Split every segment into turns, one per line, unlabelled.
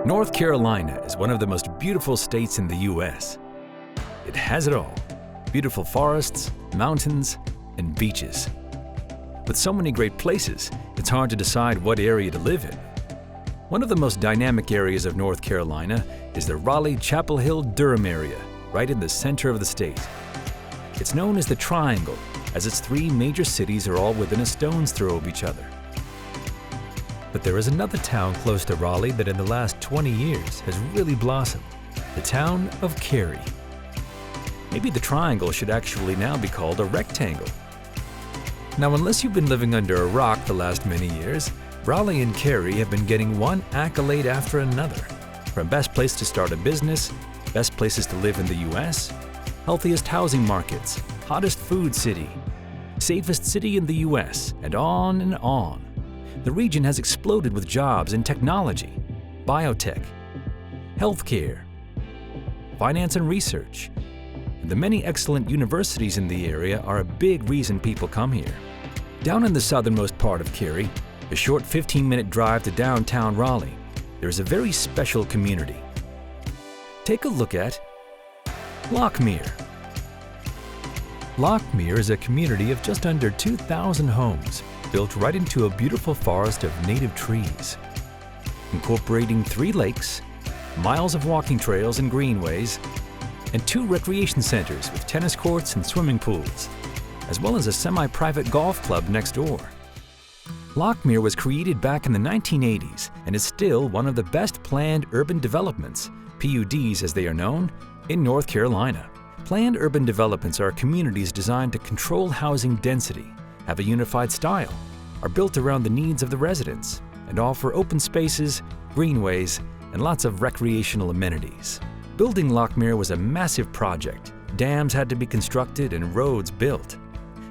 North Carolina is one of the most beautiful states in the U.S. It has it all: beautiful forests, mountains, and beaches. With so many great places, it's hard to decide what area to live in. One of the most dynamic areas of North Carolina is the Raleigh-Chapel Hill-Durham area, right in the center of the state. It's known as the Triangle, as its three major cities are all within a stone's throw of each other. But there is another town close to Raleigh that in the last 20 years has really blossomed: the town of Cary. Maybe the Triangle should actually now be called a rectangle. Now, unless you've been living under a rock the last many years, Raleigh and Cary have been getting one accolade after another. From best place to start a business, best places to live in the U.S., healthiest housing markets, hottest food city, safest city in the U.S., and on and on. The region has exploded with jobs in technology, biotech, healthcare, finance and research. And the many excellent universities in the area are a big reason people come here. Down in the southernmost part of Cary, a short 15-minute drive to downtown Raleigh, there is a very special community. Take a look at Lochmere. Lochmere is a community of just under 2,000 homes, built right into a beautiful forest of native trees, incorporating 3 lakes, miles of walking trails and greenways, and 2 recreation centers with tennis courts and swimming pools, as well as a semi-private golf club next door. Lochmere was created back in the 1980s and is still one of the best planned urban developments, PUDs as they are known, in North Carolina. Planned urban developments are communities designed to control housing density, have a unified style, are built around the needs of the residents, and offer open spaces, greenways, and lots of recreational amenities. Building Lochmere was a massive project. Dams had to be constructed and roads built.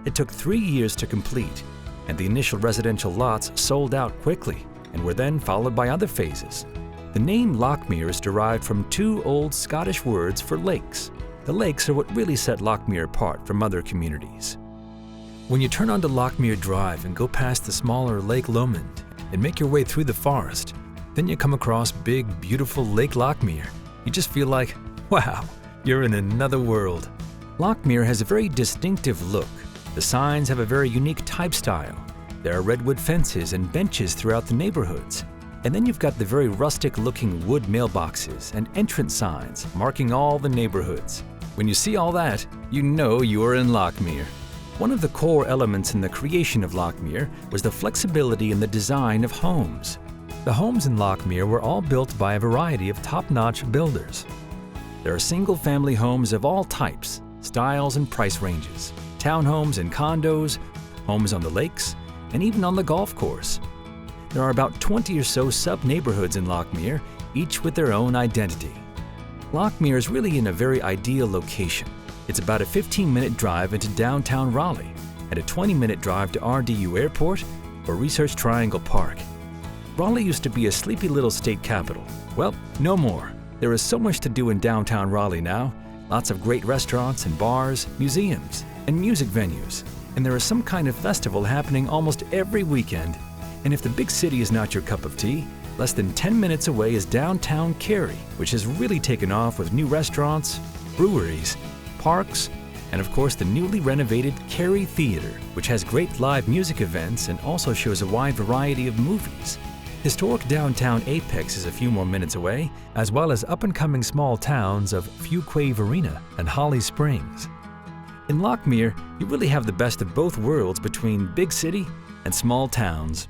It took 3 years to complete, and the initial residential lots sold out quickly and were then followed by other phases. The name Lochmere is derived from 2 old Scottish words for lakes. The lakes are what really set Lochmere apart from other communities. When you turn onto Lochmere Drive and go past the smaller Lake Lomond and make your way through the forest, then you come across big, beautiful Lake Lochmere. You just feel like, wow, you're in another world. Lochmere has a very distinctive look. The signs have a very unique type style. There are redwood fences and benches throughout the neighborhoods. And then you've got the very rustic-looking wood mailboxes and entrance signs marking all the neighborhoods. When you see all that, you know you are in Lochmere. One of the core elements in the creation of Lochmere was the flexibility in the design of homes. The homes in Lochmere were all built by a variety of top-notch builders. There are single-family homes of all types, styles, and price ranges, townhomes and condos, homes on the lakes, and even on the golf course. There are about 20 or so sub-neighborhoods in Lochmere, each with their own identity. Lochmere is really in a very ideal location. It's about a 15-minute drive into downtown Raleigh and a 20-minute drive to RDU Airport or Research Triangle Park. Raleigh used to be a sleepy little state capital. Well, no more. There is so much to do in downtown Raleigh now. Lots of great restaurants and bars, museums, and music venues. And there is some kind of festival happening almost every weekend. And if the big city is not your cup of tea, less than 10 minutes away is downtown Cary, which has really taken off with new restaurants, breweries, parks, and of course the newly renovated Cary Theater, which has great live music events and also shows a wide variety of movies. Historic downtown Apex is a few more minutes away, as well as up-and-coming small towns of Fuquay-Varina and Holly Springs. In Lochmere, you really have the best of both worlds between big city and small towns.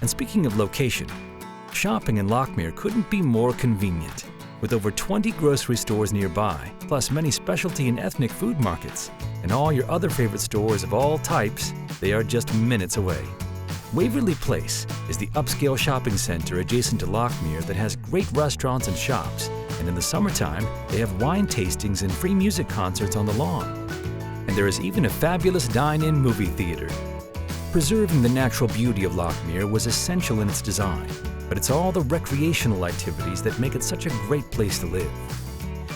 And speaking of location, shopping in Lochmere couldn't be more convenient. With over 20 grocery stores nearby, plus many specialty and ethnic food markets, and all your other favorite stores of all types, they are just minutes away. Waverly Place is the upscale shopping center adjacent to Lochmere that has great restaurants and shops, and in the summertime, they have wine tastings and free music concerts on the lawn. And there is even a fabulous dine-in movie theater. Preserving the natural beauty of Lochmere was essential in its design, but it's all the recreational activities that make it such a great place to live.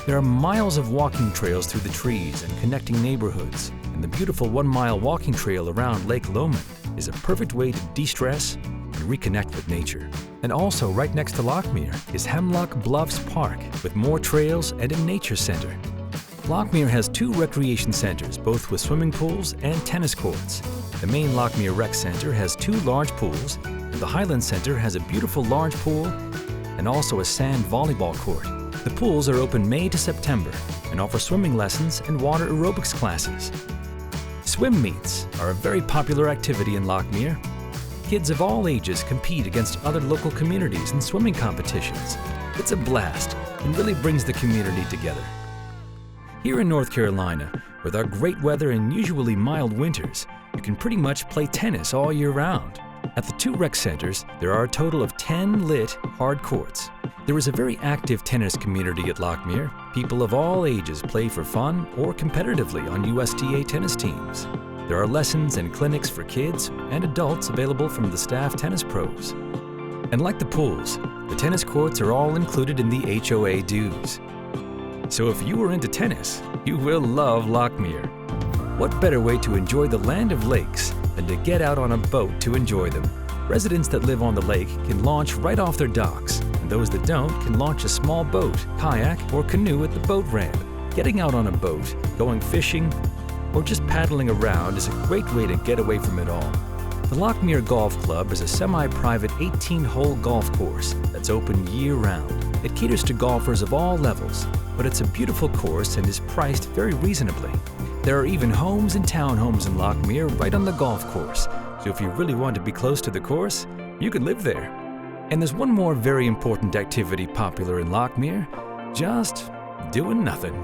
There are miles of walking trails through the trees and connecting neighborhoods, and the beautiful 1-mile walking trail around Lake Lomond is a perfect way to de-stress, and reconnect with nature. And also right next to Lochmere is Hemlock Bluffs Park with more trails and a nature center. Lochmere has 2 recreation centers, both with swimming pools and tennis courts. The main Lochmere Rec Center has 2 large pools, and the Highland Center has a beautiful large pool and also a sand volleyball court. The pools are open May to September and offer swimming lessons and water aerobics classes. Swim meets are a very popular activity in Lochmere. Kids of all ages compete against other local communities in swimming competitions. It's a blast and really brings the community together. Here in North Carolina, with our great weather and usually mild winters, you can pretty much play tennis all year round. At the 2 rec centers, there are a total of 10 lit hard courts. There is a very active tennis community at Lochmere. People of all ages play for fun or competitively on USTA tennis teams. There are lessons and clinics for kids and adults available from the staff tennis pros. And like the pools, the tennis courts are all included in the HOA dues. So if you are into tennis, you will love Lochmere. What better way to enjoy the land of lakes than to get out on a boat to enjoy them? Residents that live on the lake can launch right off their docks, and those that don't can launch a small boat, kayak, or canoe at the boat ramp. Getting out on a boat, going fishing, or just paddling around is a great way to get away from it all. The Lochmere Golf Club is a semi-private 18-hole golf course that's open year-round. It caters to golfers of all levels, but it's a beautiful course and is priced very reasonably. There are even homes and townhomes in Lochmere right on the golf course, so if you really want to be close to the course, you could live there. And there's one more very important activity popular in Lochmere: just doing nothing.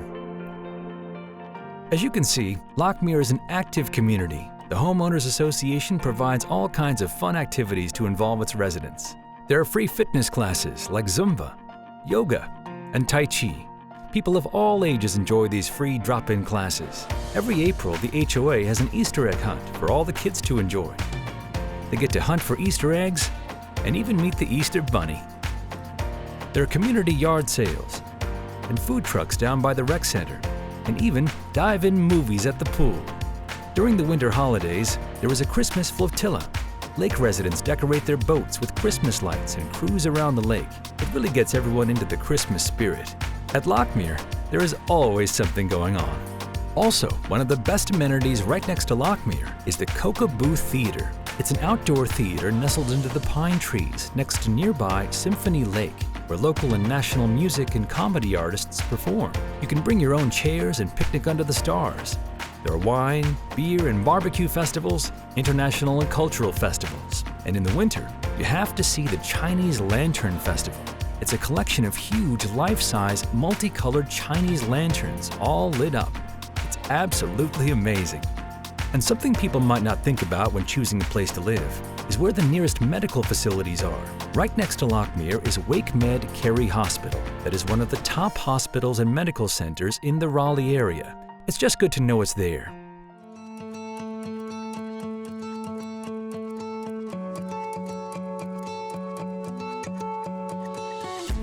As you can see, Lochmere is an active community. The Homeowners Association provides all kinds of fun activities to involve its residents. There are free fitness classes like Zumba, yoga, and Tai Chi. People of all ages enjoy these free drop-in classes. Every April, the HOA has an Easter egg hunt for all the kids to enjoy. They get to hunt for Easter eggs and even meet the Easter Bunny. There are community yard sales and food trucks down by the rec center, and even dive-in movies at the pool. During the winter holidays, there is a Christmas flotilla. Lake residents decorate their boats with Christmas lights and cruise around the lake. It really gets everyone into the Christmas spirit. At Lochmere, there is always something going on. Also, one of the best amenities right next to Lochmere is the Kokobu Theater. It's an outdoor theater nestled into the pine trees next to nearby Symphony Lake, where local and national music and comedy artists perform. You can bring your own chairs and picnic under the stars. There are wine, beer, and barbecue festivals, international and cultural festivals. And in the winter, you have to see the Chinese Lantern Festival. It's a collection of huge, life-size, multicolored Chinese lanterns all lit up. It's absolutely amazing. And something people might not think about when choosing a place to live is where the nearest medical facilities are. Right next to Lochmere is WakeMed Cary Hospital, that is one of the top hospitals and medical centers in the Raleigh area. It's just good to know it's there.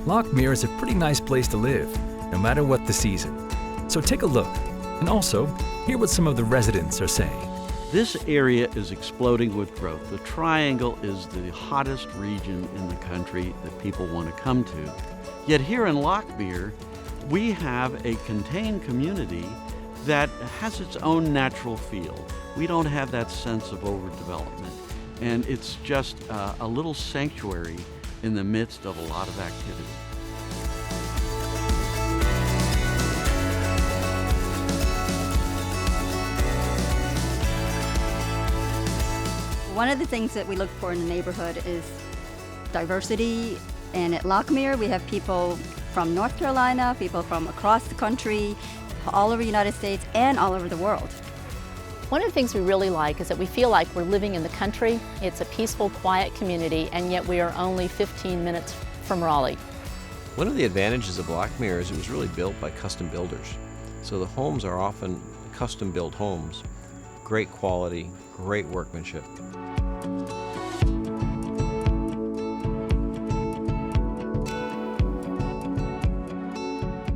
Lochmere is a pretty nice place to live, no matter what the season. So take a look, and also hear what some of the residents are saying.
This area is exploding with growth. The Triangle is the hottest region in the country that people want to come to. Yet here in Lochmere, we have a contained community that has its own natural feel. We don't have that sense of overdevelopment, and it's just a little sanctuary in the midst of a lot of activity.
One of the things that we look for in the neighborhood is diversity, and at Lochmere we have people from North Carolina, people from across the country, all over the United States, and all over the world.
One of the things we really like is that we feel like we're living in the country. It's a peaceful, quiet community, and yet we are only 15 minutes from Raleigh.
One of the advantages of Lochmere is it was really built by custom builders. So the homes are often custom-built homes. Great quality, great workmanship.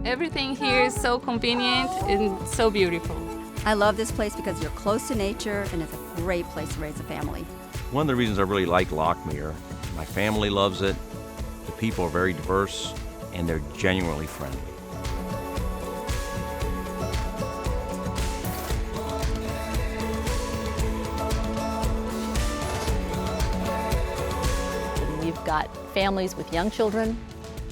Everything here is so convenient and so beautiful.
I love this place because you're close to nature and it's a great place to raise a family.
One of the reasons I really like Lochmere, my family loves it, the people are very diverse, and they're genuinely friendly.
We've got families with young children.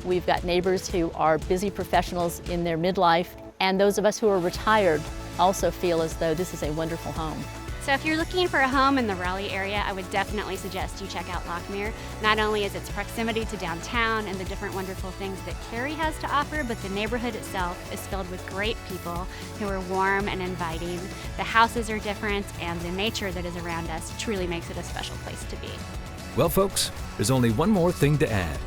We've got neighbors who are busy professionals in their midlife. And those of us who are retired also feel as though this is a wonderful home.
So if you're looking for a home in the Raleigh area, I would definitely suggest you check out Lochmere. Not only is its proximity to downtown and the different wonderful things that Cary has to offer, but the neighborhood itself is filled with great people who are warm and inviting. The houses are different, and the nature that is around us truly makes it a special place to be.
Well, folks, there's only one more thing to add.